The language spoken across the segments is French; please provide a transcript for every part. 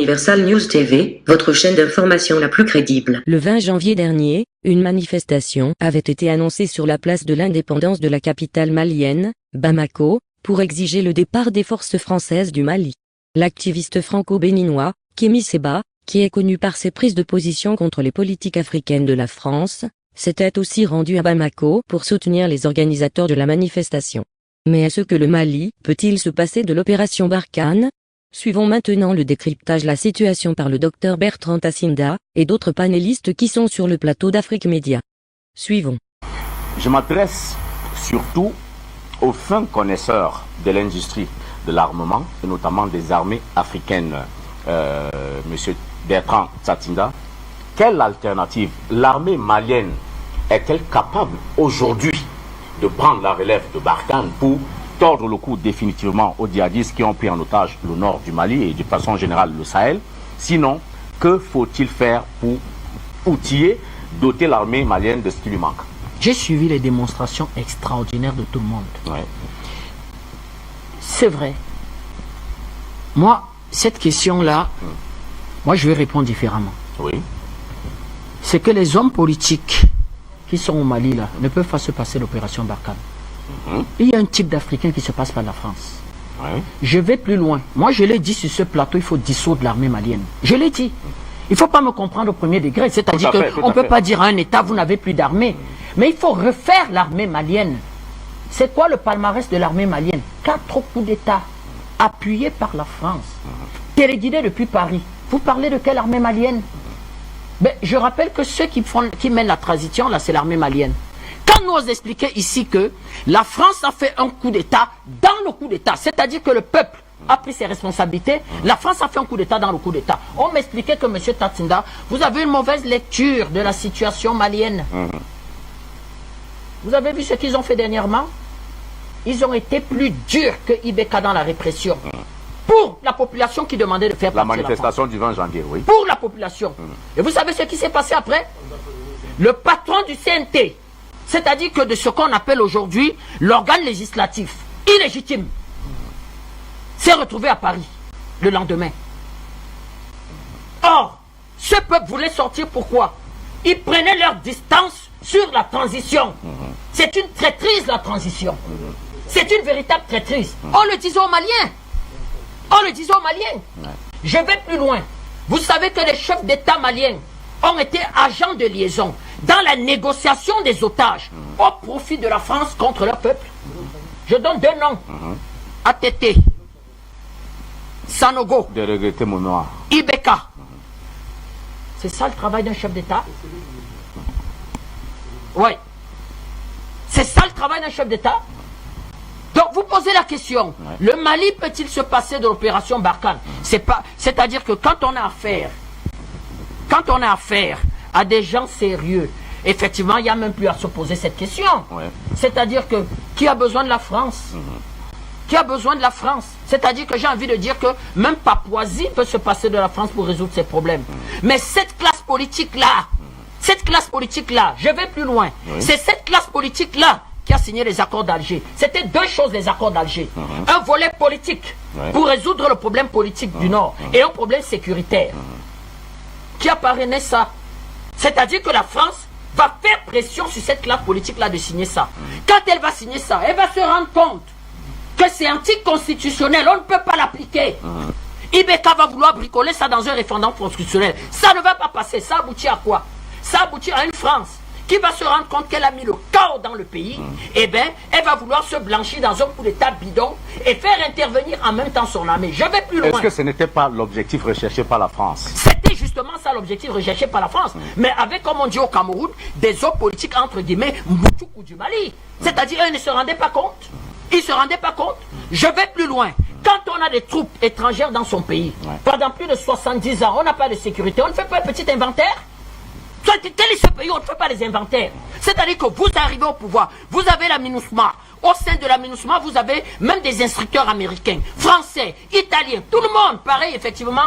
Universal News TV, votre chaîne d'information la plus crédible. Le 20 janvier dernier, une manifestation avait été annoncée sur la place de l'indépendance de la capitale malienne, Bamako, pour exiger le départ des forces françaises du Mali. L'activiste franco-béninois, Kémy Séba, qui est connu par ses prises de position contre les politiques africaines de la France, s'était aussi rendu à Bamako pour soutenir les organisateurs de la manifestation. Mais est-ce que le Mali peut-il se passer de l'opération Barkhane? Suivons maintenant le décryptage de la situation par le docteur Bertrand Tassinda et d'autres panélistes qui sont sur le plateau d'Afrique Média. Suivons. Je m'adresse surtout aux fins connaisseurs de l'industrie de l'armement, et notamment des armées africaines. Monsieur Bertrand Tassinda, quelle alternative l'armée malienne est-elle capable aujourd'hui de prendre la relève de Barkhane pour tordre le cou définitivement aux djihadistes qui ont pris en otage le nord du Mali et de façon générale le Sahel? Sinon, que faut-il faire pour outiller, doter l'armée malienne de ce qui lui manque? J'ai suivi les démonstrations extraordinaires de tout le monde. Ouais. C'est vrai. Moi, cette question-là, moi je vais répondre différemment. Oui. C'est que les hommes politiques qui sont au Mali là ne peuvent pas se passer l'opération Barkhane. Il y a un type d'Africain qui se passe par la France. Ouais. Je vais plus loin. Moi, je l'ai dit sur ce plateau, il faut dissoudre l'armée malienne. Je l'ai dit. Il ne faut pas me comprendre au premier degré. C'est-à-dire qu'on ne peut pas dire à un État, vous n'avez plus d'armée. Mais il faut refaire l'armée malienne. C'est quoi le palmarès de l'armée malienne? 4 coups d'État appuyés par la France, téléguidés depuis Paris. Vous parlez de quelle armée malienne? Ben, je rappelle que ceux qui mènent la transition, là, c'est l'armée malienne. Quand nous on expliquait ici que la France a fait un coup d'État dans le coup d'État, c'est-à-dire que le peuple a pris ses responsabilités, la France a fait un coup d'État dans le coup d'État. On m'expliquait que M. Tassinda, vous avez une mauvaise lecture de la situation malienne. Vous avez vu ce qu'ils ont fait dernièrement? Ils ont été plus durs que Ibeka dans la répression. Pour la population qui demandait de faire la partie manifestation du 20 janvier, oui. Pour la population. Et vous savez ce qui s'est passé après? Le patron du CNT, c'est-à-dire que de ce qu'on appelle aujourd'hui l'organe législatif, illégitime, s'est retrouvé à Paris le lendemain. Or, ce peuple voulait sortir pourquoi? Ils prenaient leur distance sur la transition. C'est une traîtrise la transition. C'est une véritable traîtrise. On le disait aux Maliens. On le disait aux Maliens. Je vais plus loin. Vous savez que les chefs d'État maliens ont été agents de liaison dans la négociation des otages au profit de la France contre leur peuple. Je donne 2 noms. ATT, Sanogo, De regretter mon noir. Ibeka. C'est ça le travail d'un chef d'État? Oui. C'est ça le travail d'un chef d'État? Donc vous posez la question, le Mali peut-il se passer de l'opération Barkhane? C'est-à-dire que quand on a affaire à des gens sérieux, effectivement, il n'y a même plus à se poser cette question. C'est-à-dire que qui a besoin de la France? Qui a besoin de la France? C'est-à-dire que j'ai envie de dire que même Papouasie peut se passer de la France pour résoudre ses problèmes. Mais cette classe politique-là, je vais plus loin, c'est cette classe politique-là qui a signé les accords d'Alger. C'était 2 choses, les accords d'Alger. Un volet politique pour résoudre le problème politique du Nord et un problème sécuritaire. Qui a parrainé ça? C'est-à-dire que la France va faire pression sur cette classe politique-là de signer ça. Quand elle va signer ça, elle va se rendre compte que c'est anticonstitutionnel, on ne peut pas l'appliquer. Ibeka va vouloir bricoler ça dans un référendum constitutionnel. Ça ne va pas passer. Ça aboutit à quoi? Ça aboutit à une France qui va se rendre compte qu'elle a mis le chaos dans le pays. Eh bien, elle va vouloir se blanchir dans un coup d'état bidon et faire intervenir en même temps son armée. Je vais plus loin. Est-ce que ce n'était pas l'objectif recherché par la France? C'était justement ça l'objectif recherché par la France. Mais avec, comme on dit au Cameroun, des hommes politiques entre guillemets Moutoukou du Mali. C'est-à-dire, ils ne se rendaient pas compte. Ils ne se rendaient pas compte. Je vais plus loin. Quand on a des troupes étrangères dans son pays, pendant plus de 70 ans, on n'a pas de sécurité, on ne fait pas un petit inventaire. Quel est ce pays où on ne fait pas les inventaires? C'est-à-dire que vous arrivez au pouvoir, vous avez la MINUSMA. Au sein de la MINUSMA, vous avez même des instructeurs américains, français, italiens, tout le monde. Pareil, effectivement,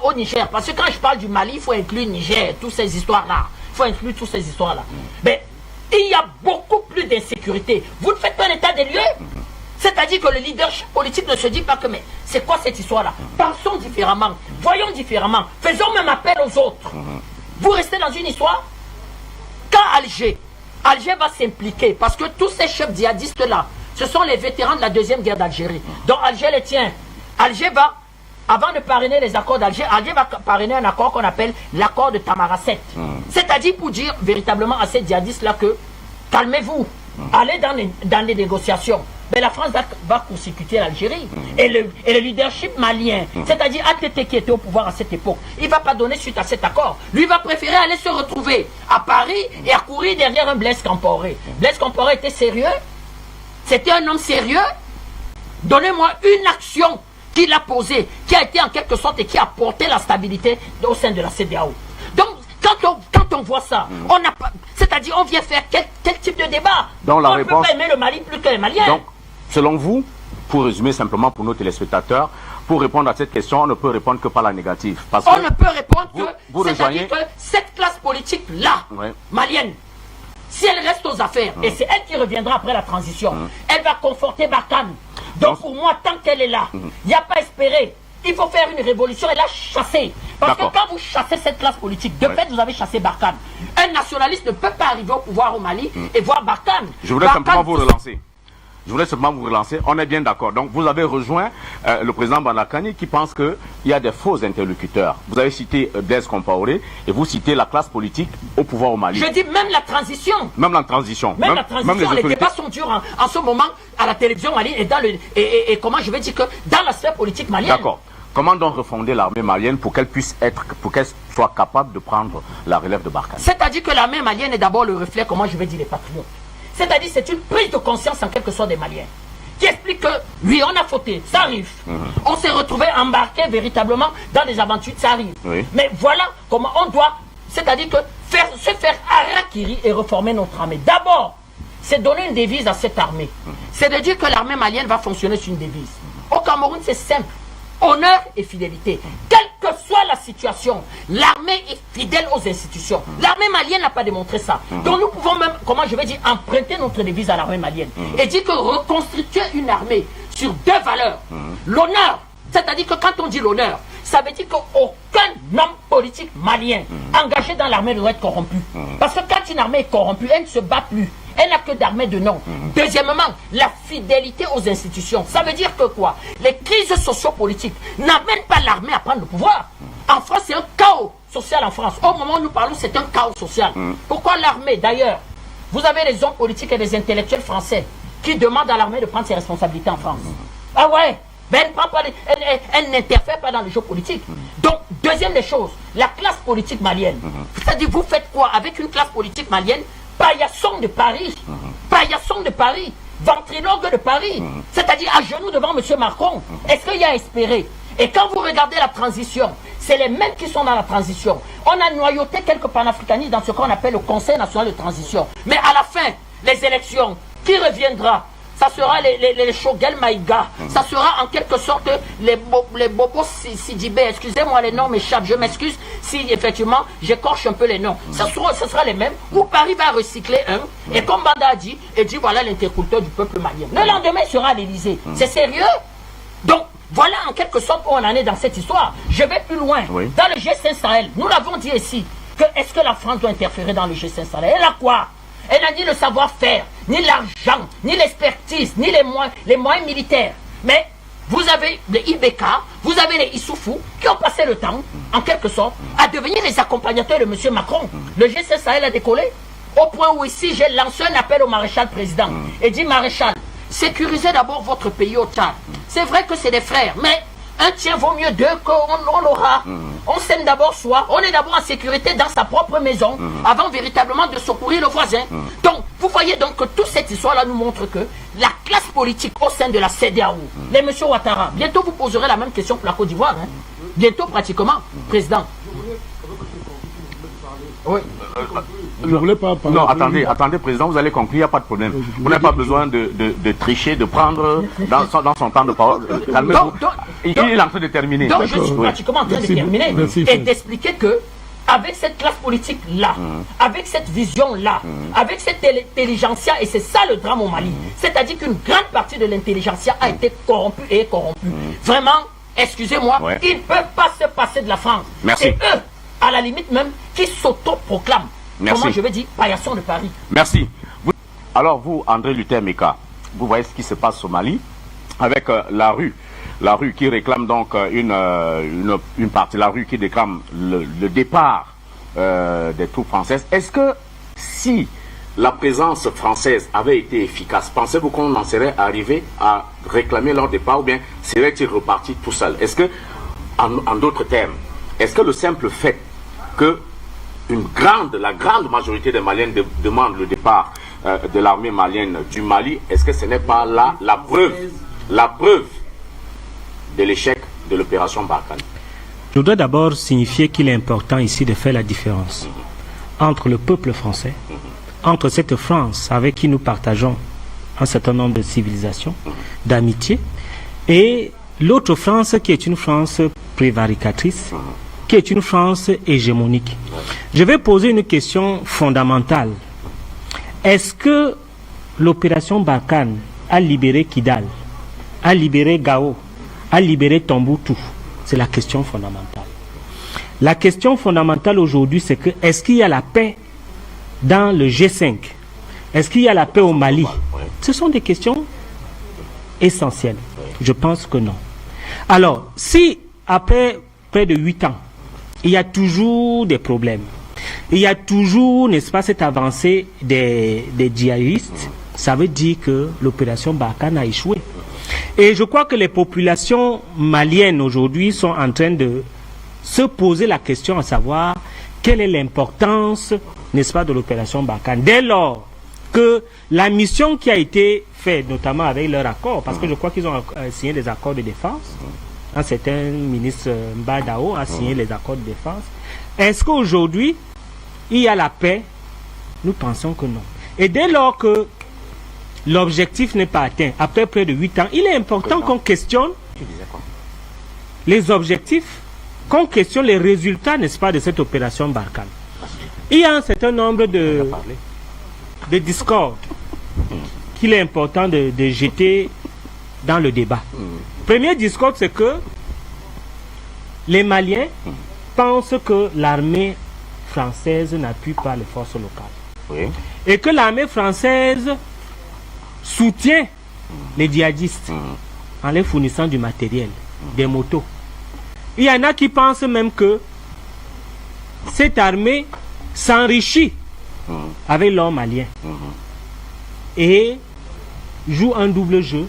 au Niger. Parce que quand je parle du Mali, il faut inclure Niger, toutes ces histoires-là. Il faut inclure toutes ces histoires-là. Mais il y a beaucoup plus d'insécurité. Vous ne faites pas un état des lieux. C'est-à-dire que le leadership politique ne se dit pas que mais c'est quoi cette histoire-là? Pensons différemment, voyons différemment, faisons même appel aux autres. Vous restez dans une histoire. Quand Alger va s'impliquer, parce que tous ces chefs djihadistes-là, ce sont les vétérans de la deuxième guerre d'Algérie. Donc Alger les tient. Alger va, avant de parrainer les accords d'Alger, Alger va parrainer un accord qu'on appelle l'accord de Tamaracet. C'est-à-dire pour dire véritablement à ces djihadistes-là que calmez-vous, allez dans les négociations. Mais la France va constituer l'Algérie. Et le leadership malien, c'est-à-dire ATT qui était au pouvoir à cette époque, il ne va pas donner suite à cet accord. Lui va préférer aller se retrouver à Paris et à courir derrière un Blaise Compaoré. Blaise Compaoré était sérieux. C'était un homme sérieux. Donnez-moi une action qu'il a posée, qui a été en quelque sorte et qui a porté la stabilité au sein de la CEDEAO. Donc, quand on voit ça, on n'a pas, c'est-à-dire on vient faire quel type de débat? Donc, on ne peut pas aimer le Mali plus que les Maliens. Donc, selon vous, pour résumer simplement pour nos téléspectateurs, pour répondre à cette question, on ne peut répondre que par la négative. Parce on que ne peut répondre vous que, c'est-à-dire que cette classe politique-là, malienne, si elle reste aux affaires, et c'est elle qui reviendra après la transition, elle va conforter Barkhane. Donc pour moi, tant qu'elle est là, il n'y a pas à espérer. Il faut faire une révolution et la chasser. Parce que quand vous chassez cette classe politique, de fait, vous avez chassé Barkhane. Un nationaliste ne peut pas arriver au pouvoir au Mali et voir Barkhane. Je voudrais simplement vous relancer. On est bien d'accord. Donc, vous avez rejoint le président Bandakani qui pense qu'il y a des faux interlocuteurs. Vous avez cité Blaise Compaoré et vous citez la classe politique au pouvoir au Mali. Je dis même la transition. Même la transition. Même la transition. Les débats sont durs en ce moment à la télévision malienne et comment je vais dire que dans la sphère politique malienne. D'accord. Comment donc refonder l'armée malienne pour qu'elle soit capable de prendre la relève de Barkhane? C'est-à-dire que l'armée malienne est d'abord le reflet, comment je vais dire, les patriotes. C'est-à-dire c'est une prise de conscience en quelque sorte des Maliens qui explique que oui, on a fauté, ça arrive. On s'est retrouvé embarqué véritablement dans des aventures, ça arrive. Mais voilà comment on doit, c'est-à-dire que se faire harakiri et reformer notre armée. D'abord, c'est donner une devise à cette armée. C'est de dire que l'armée malienne va fonctionner sur une devise. Au Cameroun, c'est simple. Honneur et fidélité. Quelle que soit la situation, l'armée est fidèle aux institutions. L'armée malienne n'a pas démontré ça. Donc nous pouvons même, comment je vais dire, emprunter notre devise à l'armée malienne. Et dire que reconstituer une armée sur deux valeurs. L'honneur, c'est-à-dire que quand on dit l'honneur, ça veut dire qu'aucun homme politique malien engagé dans l'armée ne doit être corrompu. Parce que quand une armée est corrompue, elle ne se bat plus. Elle n'a que d'armée de nom. Deuxièmement, la fidélité aux institutions. Ça veut dire que quoi? Les crises sociopolitiques n'amènent pas l'armée à prendre le pouvoir. En France, c'est un chaos social en France. Au moment où nous parlons, c'est un chaos social. Pourquoi l'armée, d'ailleurs? Vous avez les hommes politiques et les intellectuels français qui demandent à l'armée de prendre ses responsabilités en France. Ah ouais? Ben, elle n'interfère pas dans le jeu politique. Donc, deuxième des choses, la classe politique malienne. C'est-à-dire, vous faites quoi avec une classe politique malienne? Paillasson de Paris, paillasson de Paris, ventriloque de Paris, c'est-à-dire à genoux devant M. Macron. Est-ce qu'il y a à espérer? Et quand vous regardez la transition, c'est les mêmes qui sont dans la transition. On a noyauté quelques panafricanistes dans ce qu'on appelle le Conseil national de transition. Mais à la fin, les élections, qui reviendra? Ça sera les Shogel Maïga, ça sera en quelque sorte les Bobo Sidibé, excusez-moi les noms m'échappent, je m'excuse si effectivement j'écorche un peu les noms. Ce sera les mêmes, où Paris va recycler un, et comme Banda a dit, et dit voilà l'interculteur du peuple malien. Le lendemain il sera à l'Élysée. C'est sérieux? Donc voilà en quelque sorte où on en est dans cette histoire. Je vais plus loin. Dans le G5 Sahel, nous l'avons dit ici, que est-ce que la France doit interférer dans le G5 Sahel? Elle a quoi? Elle n'a ni le savoir-faire, ni l'argent, ni l'expertise, ni les moyens militaires. Mais vous avez les IBK, vous avez les Issoufou qui ont passé le temps, en quelque sorte, à devenir les accompagnateurs de M. Macron. Le G5 Sahel a décollé au point où ici j'ai lancé un appel au maréchal président et dit maréchal, sécurisez d'abord votre pays au Tchad. C'est vrai que c'est des frères, mais un tien vaut mieux deux qu'on aura. On s'aime d'abord soi, on est d'abord en sécurité dans sa propre maison, avant véritablement de secourir le voisin. Donc, vous voyez donc que toute cette histoire-là nous montre que la classe politique au sein de la CEDEAO, les M. Ouattara, bientôt vous poserez la même question pour la Côte d'Ivoire, bientôt pratiquement, président. Oui. Je voulais pas parler. Non, attendez, président, vous allez conclure, il n'y a pas de problème. Vous n'avez pas besoin de tricher, de prendre dans son temps de parole. Calmez-vous. Il est en train de terminer. Donc, je suis pratiquement en train de terminer et d'expliquer que avec cette classe politique-là, avec cette vision-là, avec cette intelligentsia, et c'est ça le drame au Mali. C'est-à-dire qu'une grande partie de l'intelligentsia a été corrompue et est corrompue. Vraiment, excusez-moi, ils ne peuvent pas se passer de la France. Merci. C'est eux, à la limite même, qui s'auto-proclament. Comment je vais dire, paillasson de Paris. Merci. Alors vous, André Luther Meka, vous voyez ce qui se passe au Mali avec la rue qui réclame donc une partie, la rue qui réclame le départ des troupes françaises. Est-ce que si la présence française avait été efficace, pensez-vous qu'on en serait arrivé à réclamer leur départ, ou bien serait-il reparti tout seul? Est-ce que, en d'autres termes, est-ce que le simple fait que la grande majorité des Maliens demandent le départ de l'armée malienne du Mali, est-ce que ce n'est pas là la preuve de l'échec de l'opération Barkhane? Je voudrais d'abord signifier qu'il est important ici de faire la différence entre le peuple français, entre cette France avec qui nous partageons un certain nombre de civilisations, d'amitié, et l'autre France qui est une France prévaricatrice, qui est une France hégémonique. Je vais poser une question fondamentale. Est-ce que l'opération Barkhane a libéré Kidal, a libéré Gao, a libéré Tombouctou? C'est la question fondamentale. La question fondamentale aujourd'hui, c'est que est-ce qu'il y a la paix dans le G5? Est-ce qu'il y a la paix au Mali? Ce sont des questions essentielles. Je pense que non. Alors, si après près de 8 ans, il y a toujours des problèmes, il y a toujours, n'est-ce pas, cette avancée des djihadistes, ça veut dire que l'opération Barkhane a échoué. Et je crois que les populations maliennes aujourd'hui sont en train de se poser la question à savoir quelle est l'importance, n'est-ce pas, de l'opération Barkhane. Dès lors que la mission qui a été faite, notamment avec leur accord, parce que je crois qu'ils ont signé des accords de défense, un certain ministre Mbadao a signé les accords de défense. Est-ce qu'aujourd'hui, il y a la paix? Nous pensons que non. Et dès lors que l'objectif n'est pas atteint, après près de 8 ans, il est important qu'on questionne les objectifs, qu'on questionne les résultats, n'est-ce pas, de cette opération Barkhane. Il y a un certain nombre de discordes qu'il est important de jeter dans le débat. Premier discours, c'est que les Maliens pensent que l'armée française n'appuie pas les forces locales. Et que l'armée française soutient les djihadistes en les fournissant du matériel, des motos. Il y en a qui pensent même que cette armée s'enrichit avec l'homme malien et joue un double jeu.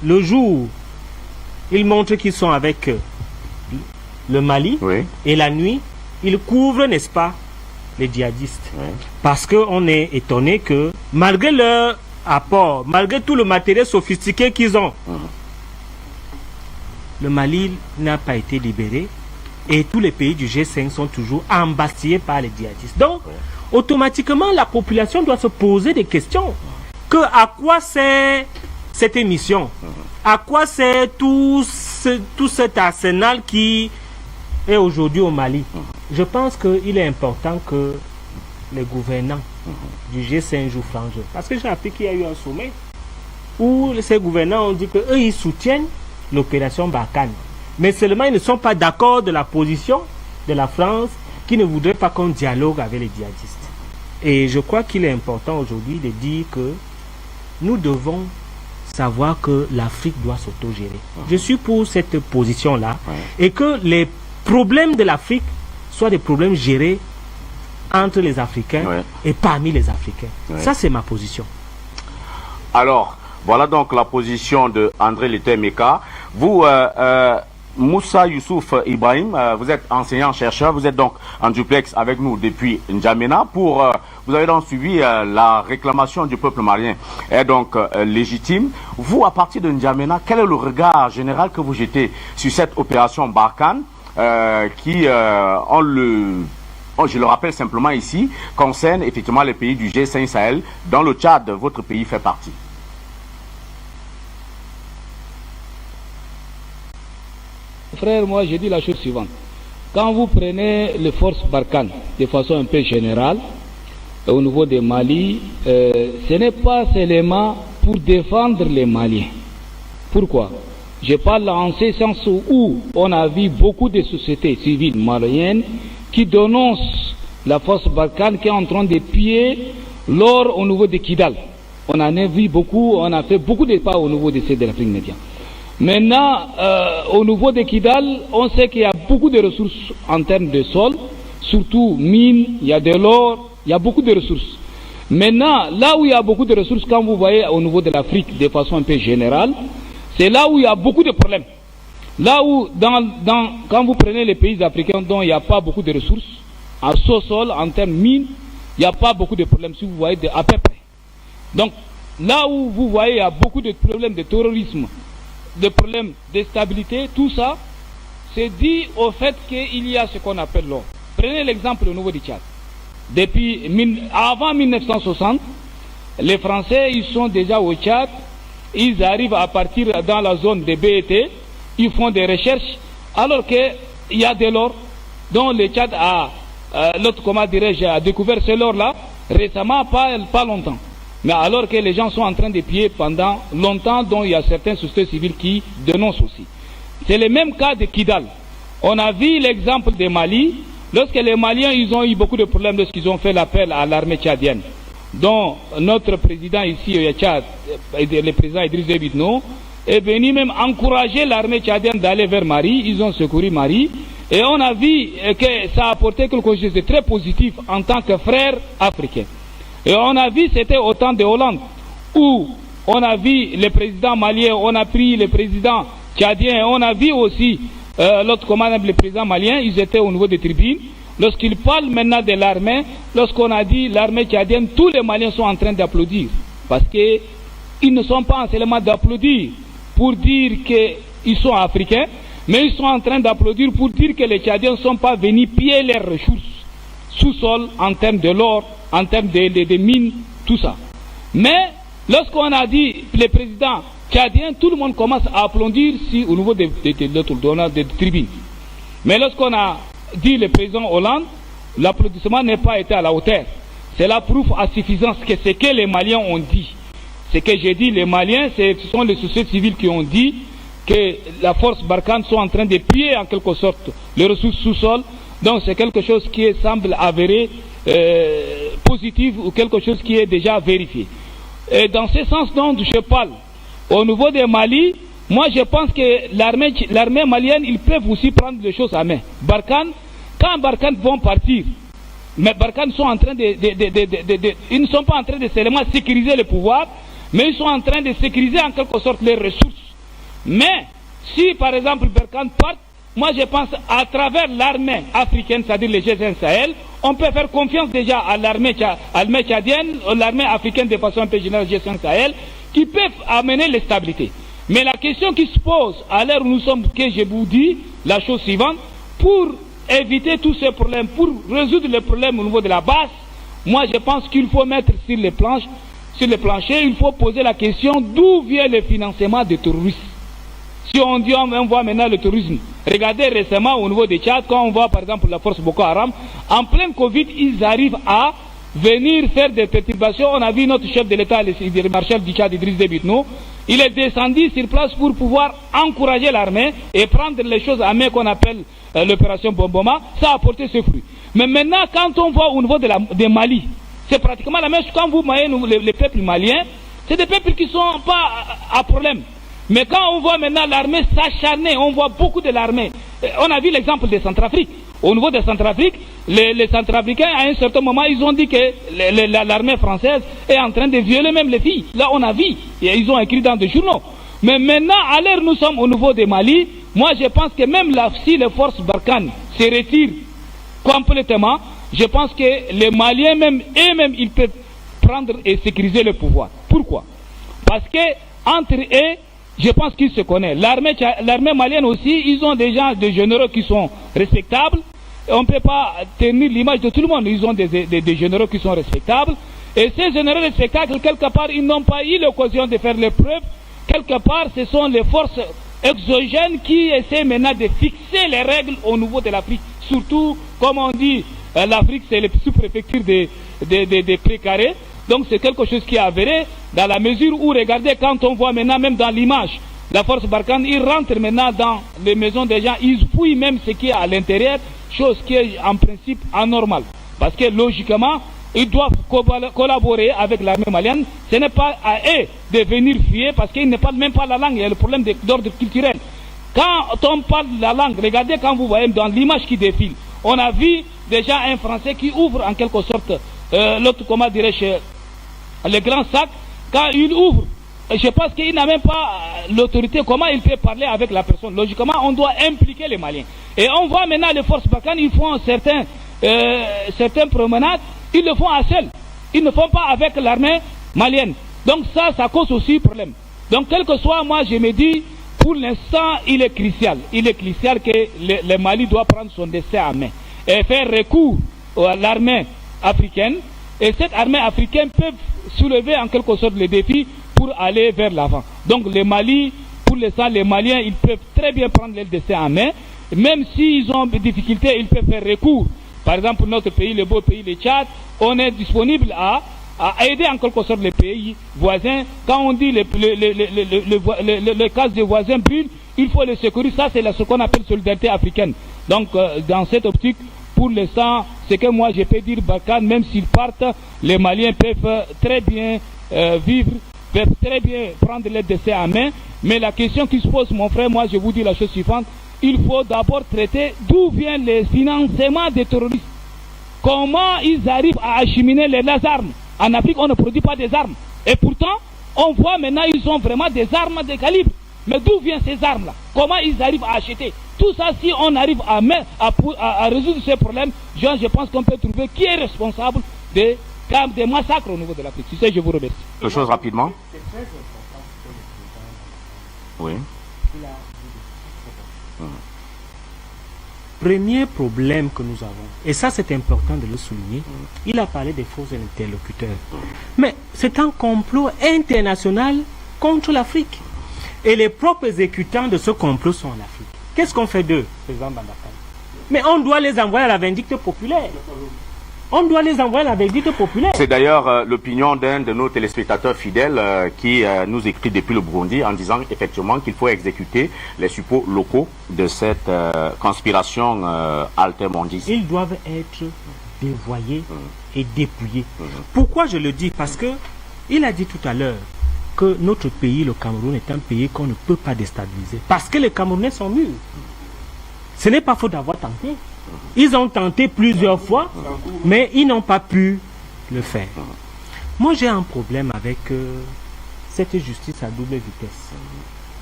Le jour, ils montrent qu'ils sont avec le Mali, et la nuit, ils couvrent, n'est-ce pas, les djihadistes. Parce qu'on est étonné que, malgré leur apport, malgré tout le matériel sophistiqué qu'ils ont, le Mali n'a pas été libéré, et tous les pays du G5 sont toujours embastillés par les djihadistes. Donc, automatiquement, la population doit se poser des questions. À quoi sert cette émission? À quoi sert tout cet arsenal qui est aujourd'hui au Mali? Je pense qu'il est important que les gouvernants du G5 jouent franc jeu. Parce que j'ai appris qu'il y a eu un sommet où ces gouvernants ont dit qu'eux, ils soutiennent l'opération Barkhane. Mais seulement, ils ne sont pas d'accord de la position de la France qui ne voudrait pas qu'on dialogue avec les djihadistes. Et je crois qu'il est important aujourd'hui de dire que nous devons savoir que l'Afrique doit s'autogérer. Je suis pour cette position-là, et que les problèmes de l'Afrique soient des problèmes gérés entre les Africains et parmi les Africains. Ça, c'est ma position. Alors, voilà donc la position de André Luther Meka. Vous, Moussa Youssouf Ibrahim, vous êtes enseignant-chercheur, vous êtes donc en duplex avec nous depuis N'Djamena. Vous avez donc suivi la réclamation du peuple malien est donc légitime. Vous, à partir de N'Djamena, quel est le regard général que vous jetez sur cette opération Barkhane qui, je le rappelle simplement ici, concerne effectivement les pays du G5 Sahel, dont le Tchad, votre pays, fait partie? Frère, moi, j'ai dit la chose suivante. quand vous prenez les forces Barkhane de façon un peu générale, au niveau des Mali, ce n'est pas seulement pour défendre les Maliens. Pourquoi? Je parle en ce sens où on a vu beaucoup de sociétés civiles maliennes qui dénoncent la force Barkhane qui est en train de piller l'or au niveau de Kidal. On en a vu beaucoup, on a fait beaucoup de pas au niveau de l'Afrique médiane. Maintenant, au niveau de Kidal, on sait qu'il y a beaucoup de ressources en termes de sol, surtout mines, il y a de l'or, il y a beaucoup de ressources. Maintenant, là où il y a beaucoup de ressources, quand vous voyez au niveau de l'Afrique de façon un peu générale, c'est là où il y a beaucoup de problèmes. Là où, quand vous prenez les pays africains dont il n'y a pas beaucoup de ressources, en sous-sol, en termes mines, il n'y a pas beaucoup de problèmes, si vous voyez, à peu près. Donc, là où vous voyez, il y a beaucoup de problèmes de terrorisme, de problèmes de stabilité, tout ça, c'est dû au fait qu'il y a ce qu'on appelle l'or. Prenez l'exemple au niveau du Tchad. Avant 1960, les Français, ils sont déjà au Tchad, ils arrivent à partir dans la zone des BET, ils font des recherches, alors qu'il y a de l'or, dont le Tchad a, a découvert ce l'or-là, récemment, pas longtemps. Mais alors que les gens sont en train de piller pendant longtemps, dont il y a certaines sociétés civiles qui dénoncent aussi. C'est le même cas de Kidal. On a vu l'exemple de Mali, lorsque les Maliens ils ont eu beaucoup de problèmes lorsqu'ils ont fait l'appel à l'armée tchadienne, dont notre président ici au Tchad, le président Idriss Déby Itno, est venu même encourager l'armée tchadienne d'aller vers Mali. Ils ont secouru Mali. Et on a vu que ça a apporté quelque chose de très positif en tant que frères africains. Et on a vu, c'était au temps de Hollande, où on a vu le président malien, on a pris le président tchadien, on a vu aussi l'autre commandant, le président malien, ils étaient au niveau des tribunes. Lorsqu'ils parlent maintenant de l'armée, lorsqu'on a dit l'armée tchadienne, tous les Maliens sont en train d'applaudir. Parce qu'ils ne sont pas seulement d'applaudir pour dire qu'ils sont africains, mais ils sont en train d'applaudir pour dire que les Tchadiens ne sont pas venus piller leurs ressources sous-sol en termes de l'or, en termes de mines, tout ça. Mais lorsqu'on a dit le président tchadien, tout le monde commence à applaudir au niveau des tribunes. Mais lorsqu'on a dit le président Hollande, l'applaudissement n'a pas été à la hauteur. Cela prouve à suffisance que ce que les Maliens ont dit. Ce que j'ai dit, les Maliens, ce sont les sociétés civiles qui ont dit que la force Barkhane sont en train de piller en quelque sorte les ressources sous-sol. Donc c'est quelque chose qui semble avéré positif ou quelque chose qui est déjà vérifié. Et dans ce sens dont je parle, au niveau des Mali, moi je pense que l'armée malienne, ils peuvent aussi prendre les choses à main. Barkhane, quand Barkhane vont partir, mais Barkhane sont en train ils ne sont pas en train de seulement sécuriser le pouvoir, mais ils sont en train de sécuriser en quelque sorte les ressources. Mais si par exemple Barkhane part, moi je pense à travers l'armée africaine, c'est-à-dire le G5 Sahel, on peut faire confiance déjà à l'armée tchadienne, à l'armée africaine de façon un peu générale, G5 Sahel, qui peuvent amener la stabilité. Mais la question qui se pose à l'heure où nous sommes, que je vous dis, la chose suivante, pour éviter tous ces problèmes, pour résoudre les problèmes au niveau de la base, moi je pense qu'il faut mettre sur les planchers, il faut poser la question d'où vient le financement des terroristes. Si on dit on voit maintenant le terrorisme, regardez récemment au niveau des Tchad, quand on voit par exemple la force Boko Haram, en plein Covid, ils arrivent à venir faire des perturbations. On a vu notre chef de l'État, le marshal du Tchad, Idriss Déby Itno, il est descendu sur place pour pouvoir encourager l'armée et prendre les choses à main qu'on appelle l'opération Bomboma. Ça a apporté ses fruits. Mais maintenant, quand on voit au niveau des Mali, c'est pratiquement la même chose. Quand vous voyez les peuples maliens, c'est des peuples qui ne sont pas à problème. Mais quand on voit maintenant l'armée s'acharner, on voit beaucoup de l'armée. On a vu l'exemple de Centrafrique. Au niveau de Centrafrique, les Centrafricains, à un certain moment, ils ont dit que l'armée française est en train de violer même les filles. Là, on a vu. Et ils ont écrit dans des journaux. Mais maintenant, à l'heure où nous sommes au niveau des Mali, moi je pense que même si les forces Barkhane se retirent complètement, je pense que les Maliens même, eux-mêmes, ils peuvent prendre et sécuriser le pouvoir. Pourquoi? Parce que entre eux, je pense qu'ils se connaissent. L'armée malienne aussi, ils ont déjà des généraux qui sont respectables. On ne peut pas tenir l'image de tout le monde. Ils ont des généraux qui sont respectables. Et ces généraux respectables, quelque part, ils n'ont pas eu l'occasion de faire les preuves. Quelque part, ce sont les forces exogènes qui essaient maintenant de fixer les règles au niveau de l'Afrique surtout, comme on dit, l'Afrique c'est les sous-préfectures des précarés. Donc c'est quelque chose qui est avéré dans la mesure où, regardez, quand on voit maintenant, même dans l'image, la force Barkhane, ils rentrent maintenant dans les maisons des gens, ils fouillent même ce qui est à l'intérieur, chose qui est en principe anormale. Parce que logiquement, ils doivent collaborer avec l'armée malienne. Ce n'est pas à eux de venir fuir parce qu'ils ne parlent même pas la langue. Il y a le problème d'ordre culturel. Quand on parle la langue, regardez quand vous voyez dans l'image qui défile, on a vu déjà un Français qui ouvre en quelque sorte l'autre, comment dirais-je, le grand sac. Quand il ouvre, je pense qu'il n'a même pas l'autorité. Comment il peut parler avec la personne? Logiquement, on doit impliquer les Maliens. Et on voit maintenant les forces Barkhane, ils font certaines promenades, ils le font à seul. Ils ne font pas avec l'armée malienne. Donc ça cause aussi problème. Donc quel que soit, moi je me dis, pour l'instant, il est crucial. Il est crucial que le Mali doit prendre son destin en main et faire recours à l'armée africaine. Et cette armée africaine peut soulever en quelque sorte le défi pour aller vers l'avant. Donc le Mali, pour l'instant, les Maliens, ils peuvent très bien prendre leur destin en main. Même s'ils ont des difficultés, ils peuvent faire recours. Par exemple, notre pays, le beau pays, le Tchad, on est disponible à aider en quelque sorte les pays voisins. Quand on dit le cas des voisins brûle, il faut les secourir. Ça, c'est ce qu'on appelle solidarité africaine. Donc, dans cette optique, pour l'instant, ce que moi je peux dire, Barkhane, même s'ils partent, les Maliens peuvent très bien vivre, peuvent très bien prendre leur destin en main. Mais la question qui se pose, mon frère, moi je vous dis la chose suivante. Il faut d'abord traiter d'où viennent les financements des terroristes. Comment ils arrivent à acheminer les armes. En Afrique, on ne produit pas des armes. Et pourtant, on voit maintenant ils ont vraiment des armes de calibre. Mais d'où viennent ces armes-là? Comment ils arrivent à acheter? Tout ça, si on arrive à résoudre ces problèmes, je pense qu'on peut trouver qui est responsable des massacres au niveau de l'Afrique. Je vous remercie. Quelque chose rapidement. Oui. Premier problème que nous avons, et ça c'est important de le souligner, il a parlé des faux interlocuteurs. Mais c'est un complot international contre l'Afrique. Et les propres exécutants de ce complot sont en Afrique. Qu'est-ce qu'on fait d'eux, président Bambakane? Mais on doit les envoyer à la vindicte populaire. On doit les envoyer à la vindicte populaire. C'est d'ailleurs l'opinion d'un de nos téléspectateurs fidèles qui nous écrit depuis le Burundi en disant effectivement qu'il faut exécuter les suppôts locaux de cette conspiration altermondiste. Ils doivent être dévoyés et dépouillés. Pourquoi je le dis? Parce que il a dit tout à l'heure que notre pays, le Cameroun, est un pays qu'on ne peut pas déstabiliser. Parce que les Camerounais sont mûrs. Ce n'est pas faute d'avoir tenté. Ils ont tenté plusieurs fois, mais ils n'ont pas pu le faire. Moi, j'ai un problème avec cette justice à double vitesse.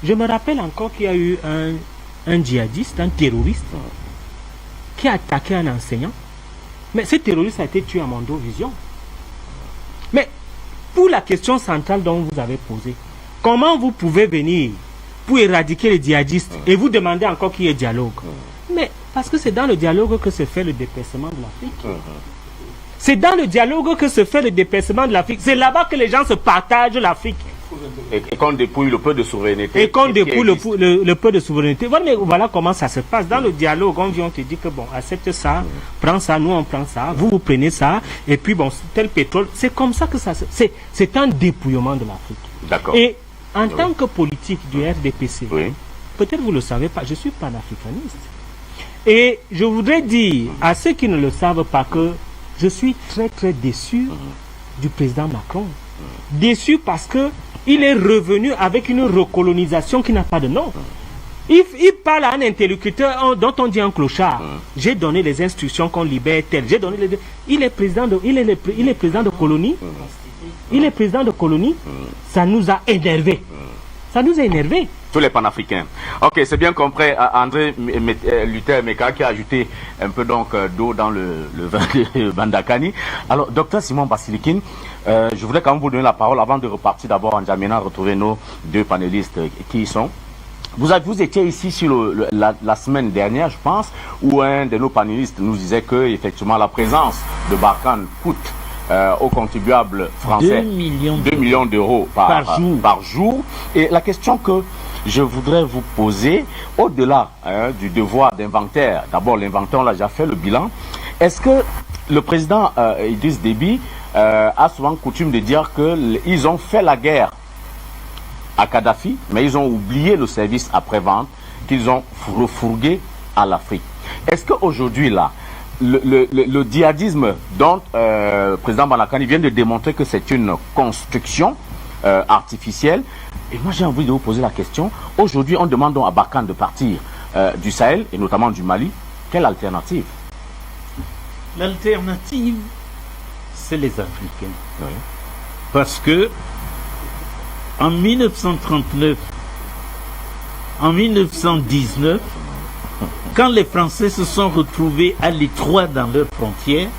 Je me rappelle encore qu'il y a eu un djihadiste, un terroriste, qui a attaqué un enseignant. Mais ce terroriste a été tué à Mondovision. Mais pour la question centrale dont vous avez posée, comment vous pouvez venir pour éradiquer les djihadistes et vous demander encore qu'il y ait dialogue? Mais parce que c'est dans le dialogue que se fait le dépaissement de l'Afrique. C'est dans le dialogue que se fait le dépaissement de l'Afrique. C'est là-bas que les gens se partagent l'Afrique. Et qu'on dépouille le peu de souveraineté. Et qu'on dépouille le peu de souveraineté. Voilà comment ça se passe. Dans le dialogue, on vient, on te dit que bon, accepte ça, prends ça, nous on prend ça, vous prenez ça, et puis bon, tel pétrole. C'est comme ça que ça se... C'est un dépouillement de l'Afrique. D'accord. Et en tant que politique du RDPC, peut-être vous ne le savez pas, je suis panafricaniste. Et je voudrais dire à ceux qui ne le savent pas que je suis très très déçu du président Macron. Déçu parce que il est revenu avec une recolonisation qui n'a pas de nom. Il parle à un interlocuteur dont on dit un clochard. J'ai donné les instructions qu'on libère tel. Il est président de colonie. Il est président de colonie. Ça nous a énervés. Ça nous a énervés. Tous les panafricains. Ok, c'est bien compris. André Luther Meka qui a ajouté un peu donc d'eau dans le vin de Bandakani. Alors, docteur Simon Basilikine, je voudrais quand même vous donner la parole avant de repartir d'abord en Djamena, retrouver nos deux panélistes qui y sont. Vous étiez ici sur la semaine dernière, je pense, où un de nos panélistes nous disait que effectivement la présence de Barkhane coûte aux contribuables français 2 millions d'euros par jour. Et la question que je voudrais vous poser, au-delà du devoir d'inventaire, d'abord l'inventeur, on l'a déjà fait, le bilan, est-ce que le président Idriss Déby a souvent coutume de dire qu'ils ont fait la guerre à Kadhafi, mais ils ont oublié le service après-vente qu'ils ont refourgué à l'Afrique. Est-ce qu'aujourd'hui, là, le djihadisme dont le président Balakani vient de démontrer que c'est une construction artificielle, et moi j'ai envie de vous poser la question, aujourd'hui on demande donc à Barkhane de partir du Sahel, et notamment du Mali, quelle alternative? L'alternative, c'est les Africains. Oui. Parce que en 1939, en 1919, quand les Français se sont retrouvés à l'étroit dans leurs frontières,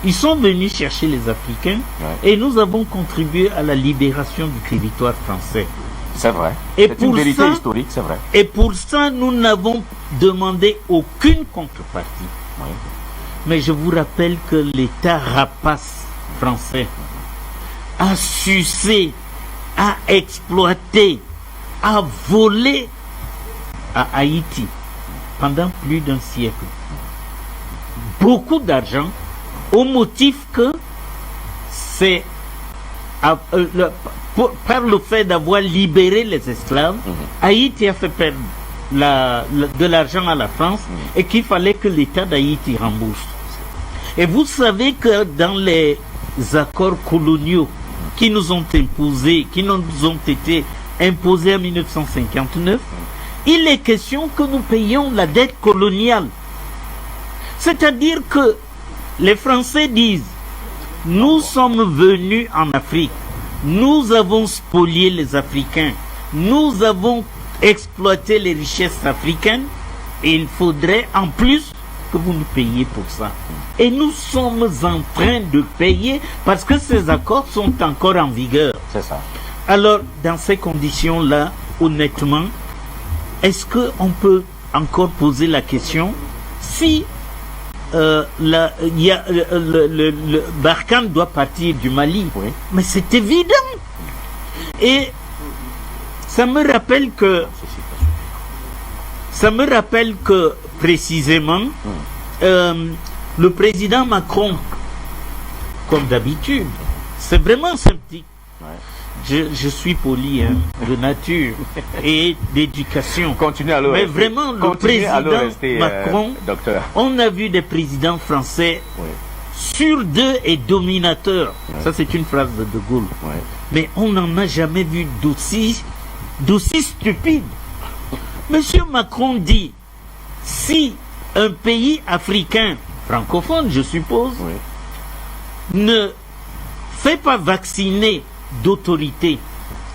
ils sont venus chercher les Africains et nous avons contribué à la libération du territoire français. C'est vrai. C'est une vérité historique, c'est vrai. Et pour ça, nous n'avons demandé aucune contrepartie. Oui. Mais je vous rappelle que l'État rapace français a sucé, a exploité, a volé à Haïti pendant plus d'un siècle beaucoup d'argent au motif que c'est par le fait d'avoir libéré les esclaves, Haïti a fait perdre de l'argent à la France et qu'il fallait que l'État d'Haïti rembourse. Et vous savez que dans les accords coloniaux qui nous ont imposés, qui nous ont été imposés en 1959, il est question que nous payions la dette coloniale. C'est-à-dire que les Français disent, nous sommes venus en Afrique, nous avons spolié les Africains, nous avons exploité les richesses africaines, et il faudrait en plus que vous nous payiez pour ça. Et nous sommes en train de payer parce que ces accords sont encore en vigueur. C'est ça. Alors, dans ces conditions-là, honnêtement, est-ce qu'on peut encore poser la question si Barkhane doit partir du Mali? Oui. Mais c'est évident. Et ça me rappelle que précisément le président Macron, comme d'habitude, c'est vraiment sympathique. Je suis poli de nature et d'éducation. Continuez à le Mais rester. vraiment, le Continuez à le président rester, Macron, docteur. on a vu des présidents français sur deux et dominateurs. Ça, c'est une phrase de De Gaulle. Mais on n'en a jamais vu d'aussi stupide. Monsieur Macron dit, si un pays africain, francophone je suppose, ne fait pas vacciner d'autorité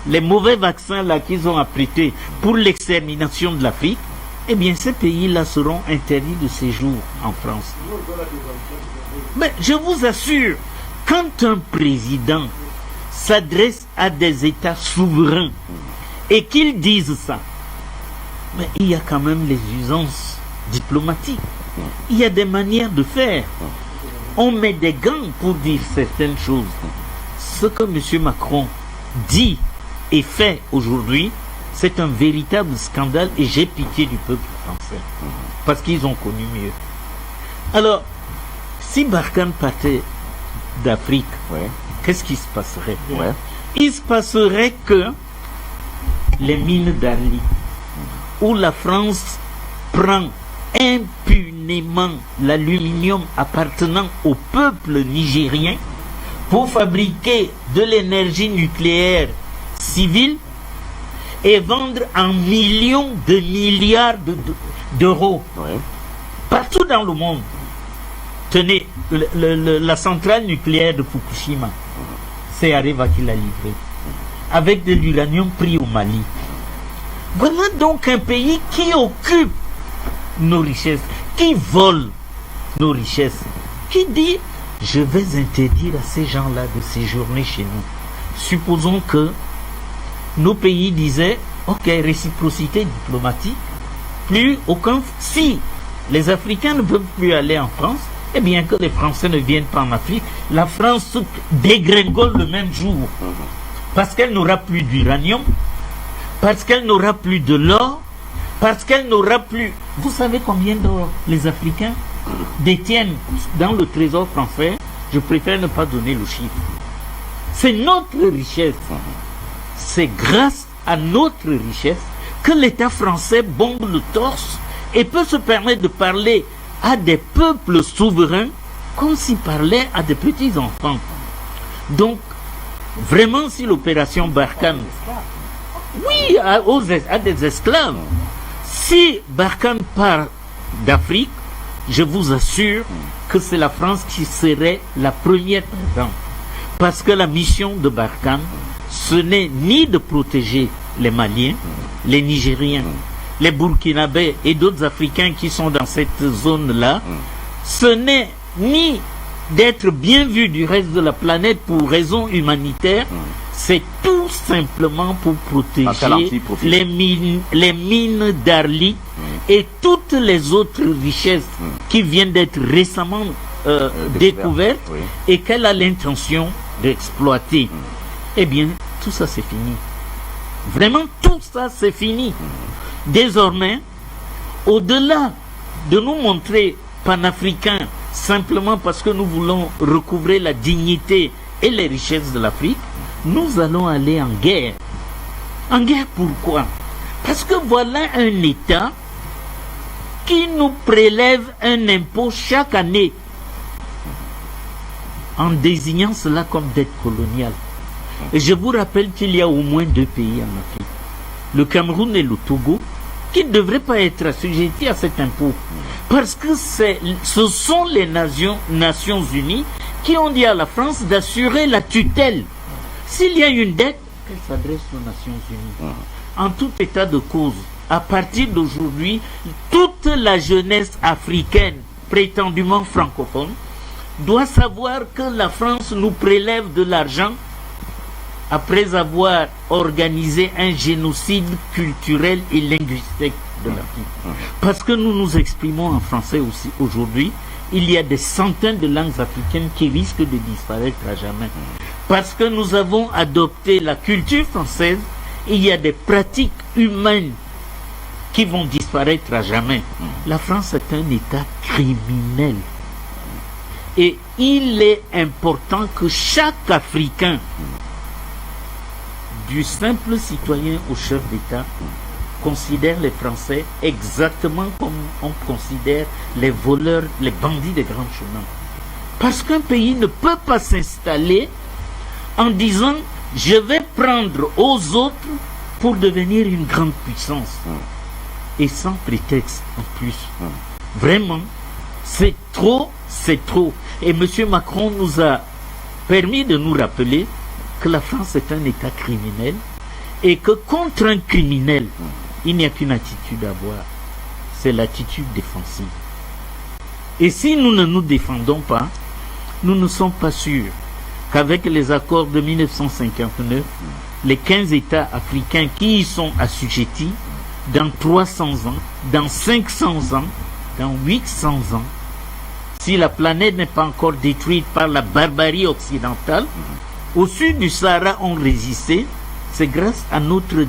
les mauvais vaccins là qu'ils ont apprêtés pour l'extermination de l'Afrique, eh bien ces pays-là seront interdits de séjour en France. Mais je vous assure, quand un président s'adresse à des États souverains et qu'ils disent ça, mais il y a quand même les usances diplomatiques. Il y a des manières de faire. On met des gants pour dire certaines choses. Ce que M. Macron dit et fait aujourd'hui, c'est un véritable scandale et j'ai pitié du peuple français. Parce qu'ils ont connu mieux. Alors, si Barkhane partait d'Afrique, qu'est-ce qui se passerait? Il se passerait que les mines d'Arly, où la France prend impunément l'aluminium appartenant au peuple nigérien pour fabriquer de l'énergie nucléaire civile et vendre en millions de milliards d'euros partout dans le monde. Tenez, la centrale nucléaire de Fukushima, c'est Areva qui l'a livré, avec de l'uranium pris au Mali. Voilà donc un pays qui occupe nos richesses, qui vole nos richesses, qui dit je vais interdire à ces gens-là de séjourner chez nous. Supposons que nos pays disaient ok, réciprocité diplomatique, plus aucun. Si les Africains ne peuvent plus aller en France, eh bien que les Français ne viennent pas en Afrique, la France dégringole le même jour parce qu'elle n'aura plus d'uranium, parce qu'elle n'aura plus de l'or, parce qu'elle n'aura plus... Vous savez combien d'or les Africains détiennent dans le trésor français? Je préfère ne pas donner le chiffre. C'est notre richesse. C'est grâce à notre richesse que l'État français bombe le torse et peut se permettre de parler à des peuples souverains comme s'il parlait à des petits-enfants. Donc, vraiment, si l'opération Barkhane, oui, à des esclaves, si Barkhane part d'Afrique, je vous assure que c'est la France qui serait la première perdante. Parce que la mission de Barkhane, ce n'est ni de protéger les Maliens, les Nigériens, les Burkinabés et d'autres Africains qui sont dans cette zone-là, ce n'est ni d'être bien vu du reste de la planète pour raison humanitaire, c'est tout simplement pour protéger les mines d'Arlit et toutes les autres richesses qui viennent d'être récemment découvertes et qu'elle a l'intention d'exploiter. Eh bien, tout ça c'est fini. Vraiment, tout ça c'est fini. Désormais, au-delà de nous montrer panafricains simplement parce que nous voulons recouvrer la dignité et les richesses de l'Afrique, nous allons aller en guerre. En guerre pourquoi? Parce que voilà un État qui nous prélève un impôt chaque année en désignant cela comme dette coloniale. Et je vous rappelle qu'il y a au moins 2 pays en Afrique, le Cameroun et le Togo, qui ne devraient pas être assujettis à cet impôt. Parce que ce sont les Nations Unies qui ont dit à la France d'assurer la tutelle. S'il y a une dette, qu'elle s'adresse aux Nations Unies. En tout état de cause, à partir d'aujourd'hui, toute la jeunesse africaine prétendument francophone doit savoir que la France nous prélève de l'argent après avoir organisé un génocide culturel et linguistique de l'Afrique. Parce que nous nous exprimons en français aussi aujourd'hui, il y a des centaines de langues africaines qui risquent de disparaître à jamais. Parce que nous avons adopté la culture française, il y a des pratiques humaines qui vont disparaître à jamais. La France est un État criminel. Et il est important que chaque Africain, du simple citoyen au chef d'État, considère les Français exactement comme on considère les voleurs, les bandits des grands chemins. Parce qu'un pays ne peut pas s'installer en disant « je vais prendre aux autres pour devenir une grande puissance ». Et sans prétexte en plus. Vraiment, c'est trop, c'est trop. Et M. Macron nous a permis de nous rappeler que la France est un État criminel et que contre un criminel, il n'y a qu'une attitude à avoir. C'est l'attitude défensive. Et si nous ne nous défendons pas, nous ne sommes pas sûrs qu'avec les accords de 1959, les 15 États africains qui y sont assujettis, dans 300 ans, dans 500 ans, dans 800 ans, si la planète n'est pas encore détruite par la barbarie occidentale, au sud du Sahara ont résisté, c'est grâce à notre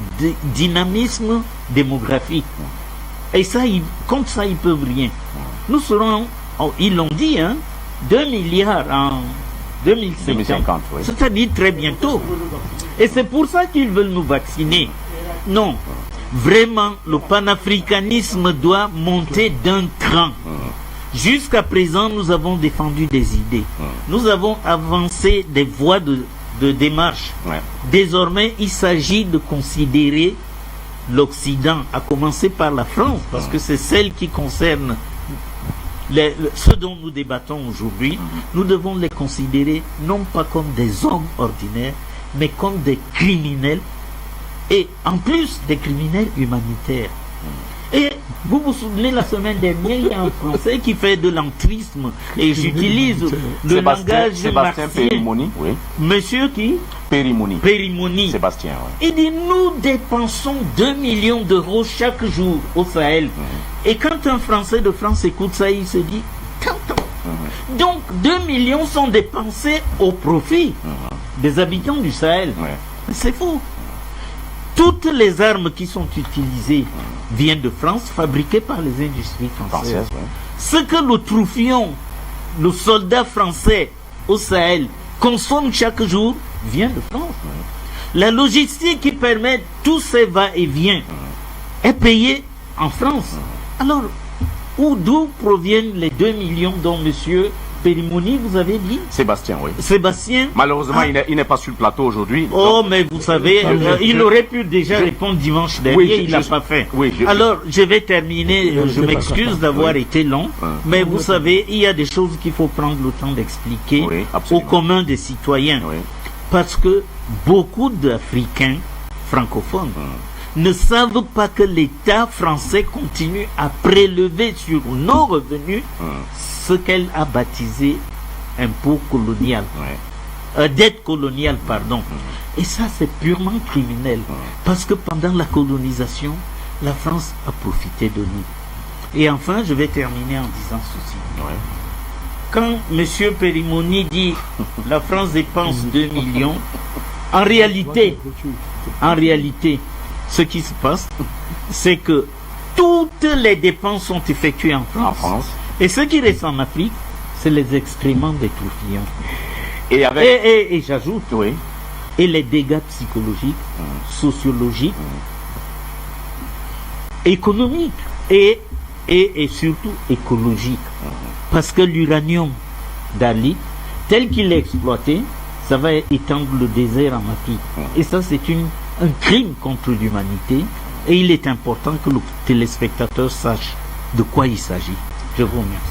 dynamisme démographique. Et ça, contre ça, ils ne peuvent rien. Nous serons, ils l'ont dit, 2 milliards en 2050, oui. C'est-à-dire très bientôt. Et c'est pour ça qu'ils veulent nous vacciner. Non, vraiment, le panafricanisme doit monter d'un cran. Jusqu'à présent, nous avons défendu des idées. Nous avons avancé des voies de démarche. Désormais, il s'agit de considérer l'Occident, à commencer par la France, parce que c'est celle qui concerne ce dont nous débattons aujourd'hui. Nous devons les considérer non pas comme des hommes ordinaires, mais comme des criminels, et en plus des criminels humanitaires. Et vous vous souvenez, la semaine dernière, il y a un Français qui fait de l'entrisme, et j'utilise le langage Sébastien Périmoni, oui. Monsieur qui? Périmoni. Sébastien, oui. Il dit, nous dépensons 2 millions d'euros chaque jour au Sahel. Et quand un Français de France écoute ça, il se dit, donc 2 millions sont dépensés au profit des habitants du Sahel. C'est faux. toutes les armes qui sont utilisées viennent de France, fabriquées par les industries françaises. Ce que le troufion, le soldat français au Sahel, consomme chaque jour vient de France. La logistique qui permet tous ces va-et-vient est payée en France. Alors, d'où proviennent les 2 millions dont monsieur Périmoni, vous avez dit? Sébastien, oui. Sébastien. Malheureusement, il n'est pas sur le plateau aujourd'hui. Oh, mais vous savez, il aurait pu déjà répondre dimanche dernier, il n'a pas fait. Alors, je vais terminer, je m'excuse d'avoir été long, mais vous savez, il y a des choses qu'il faut prendre le temps d'expliquer au commun des citoyens. Parce que beaucoup d'Africains francophones ne savent pas que l'État français continue à prélever sur nos revenus ce qu'elle a baptisé impôt colonial, dette coloniale, pardon. Et ça, c'est purement criminel. Parce que pendant la colonisation, la France a profité de nous. Et enfin, je vais terminer en disant ceci. Quand M. Périmoni dit la France dépense 2 millions, en réalité, ce qui se passe, c'est que toutes les dépenses sont effectuées en France. Et ce qui reste en Afrique, c'est les excréments des troufions. Et j'ajoute, et les dégâts psychologiques, sociologiques, économiques et surtout écologiques. Parce que l'uranium d'Ali, tel qu'il est exploité, ça va étendre le désert en Afrique. Et ça, c'est un crime contre l'humanité. Et il est important que le téléspectateur sache de quoi il s'agit. Je vous remercie.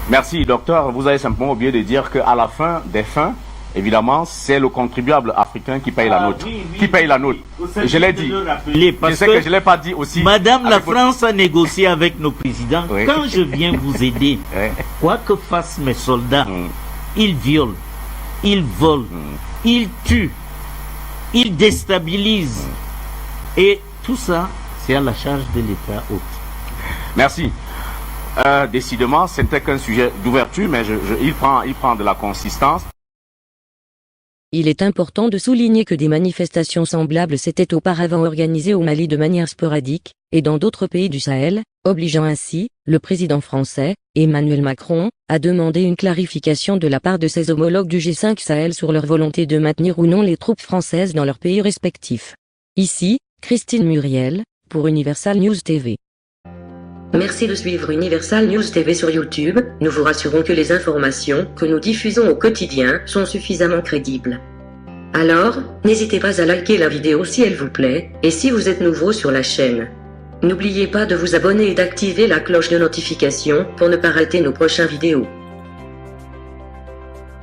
Merci, docteur. Vous avez simplement oublié de dire qu'à la fin des fins, évidemment, c'est le contribuable africain qui paye la note. Qui paye la note. Je l'ai dit. Je sais que je ne l'ai pas dit aussi. Madame la France a négocié avec nos présidents. Quand je viens vous aider, quoi que fassent mes soldats, ils violent, ils volent, ils tuent, ils déstabilisent. Et tout ça, c'est à la charge de l'État haute. Merci. Décidément, ce n'était qu'un sujet d'ouverture, mais il prend de la consistance. Il est important de souligner que des manifestations semblables s'étaient auparavant organisées au Mali de manière sporadique, et dans d'autres pays du Sahel, obligeant ainsi, le président français, Emmanuel Macron, à demander une clarification de la part de ses homologues du G5 Sahel sur leur volonté de maintenir ou non les troupes françaises dans leurs pays respectifs. Ici, Christine Muriel, pour Universal News TV. Merci de suivre Universal News TV sur YouTube. Nous vous rassurons que les informations que nous diffusons au quotidien sont suffisamment crédibles. Alors, n'hésitez pas à liker la vidéo si elle vous plaît, et si vous êtes nouveau sur la chaîne. N'oubliez pas de vous abonner et d'activer la cloche de notification pour ne pas rater nos prochaines vidéos.